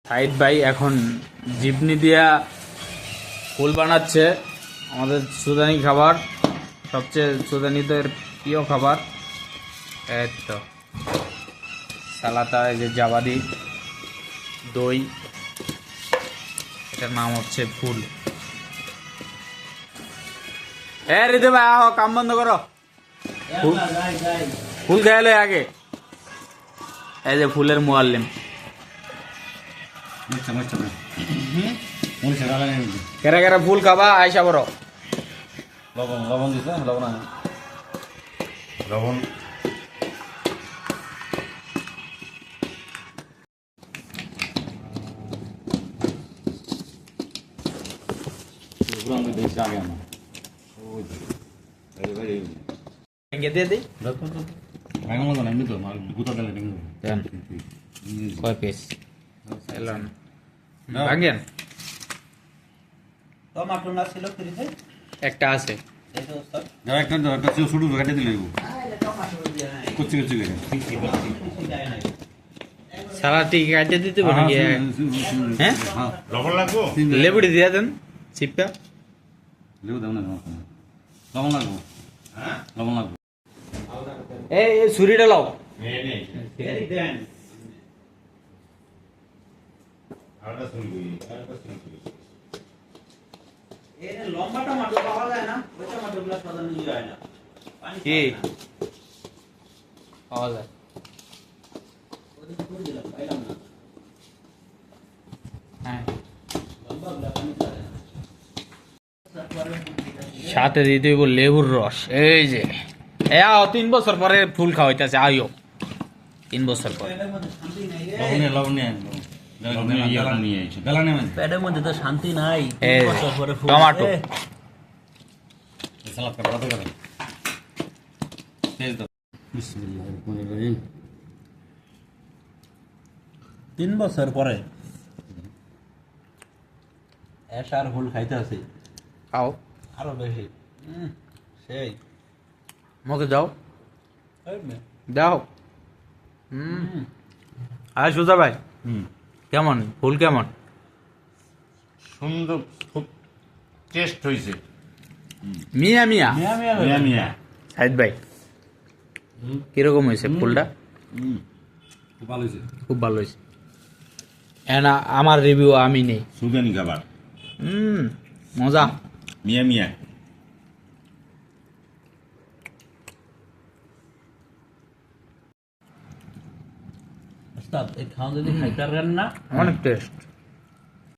সাইদ ভাই এখন জিবনি দিয়া ফুল বানাচ্ছে। আমাদের সুদানি খাবার, সবচেয়ে সুদানিদের প্রিয় খাবার। এই তো সালাতা, এই যে জাবাদি দই, এটার নাম হচ্ছে ফুল। রিদে ভাই আহ, কাম বন্ধ করো। ফুল খেয়ালে আগে। এই যে ফুলের মুআল্লিম। কেরা কেরা ফুল খাবা আয়সা বড়। লবণ লবণ দিছে লবণ লবণ আগে আমার ভেঙে দিয়ে দিই। এমনি তো গুতা ডালে কয় পিস এলাম ভাঙেন? টমাটো না ছিল ফ্রিজে? একটা আছে। এই তো ওস্তাদ। যারা একটা ছোটো কেটে দিলে কুচি কুচি করে সালাটি কাটে দিতে পারি নাকি? হ্যাঁ লবণ লাগবো, লেবুটি দিয়ে দেন চিপটা। লেবু দেব না, লবণ লাগবো, লবণ লাগবো। এই ছুরিটা লাও। দেন। এই লম্বা টমাটো পাওয়া যায় না? ওই টমাটোগুলো সাধারণ ইয়ে হয় না। কি পাওয়া যায়? ওদিকে করে দিলাম, পাইলাম না। হ্যাঁ, লম্বাগুলো পানি চলে না। সাথে দিতে হইব লেবুর রস। এই যে আও 3 বছর পরে ফুল খাওয়াইতেছে। আইও 3 বছর পরে। পেটের মধ্যে শান্তি নাই রে। পেটের মধ্যে তো শান্তি নাই। এই 3 বছর পরে ফুল টমাটো। এ, সালাদ কাটা করেন, তেল দাও। বিসমিল্লাহির 3 বছর পরে এসার ফুল খাইতে আছে খাও, আরো বেশি। সেই মুখে যাও, এই নে। দাও। আর সুজা ভাই হুম, কেমন ফুল? কেমন? সুন্দর, খুব টেস্ট হয়েছে। মিয়া মিয়া মিয়া মিয়া মিয়া মিয়া, সাইদ ভাই কিরকম হয়েছে ফুলটা? খুব ভালো হয়েছে। খুব ভালো হয়েছে। না আমার রিভিউ আমি নেই। সুদানি খাবার, মজা। মিয়া মিয়া। ওস্তাদ এই খাওয়া যদি খাইতে পারেন না অনেক টেস্ট।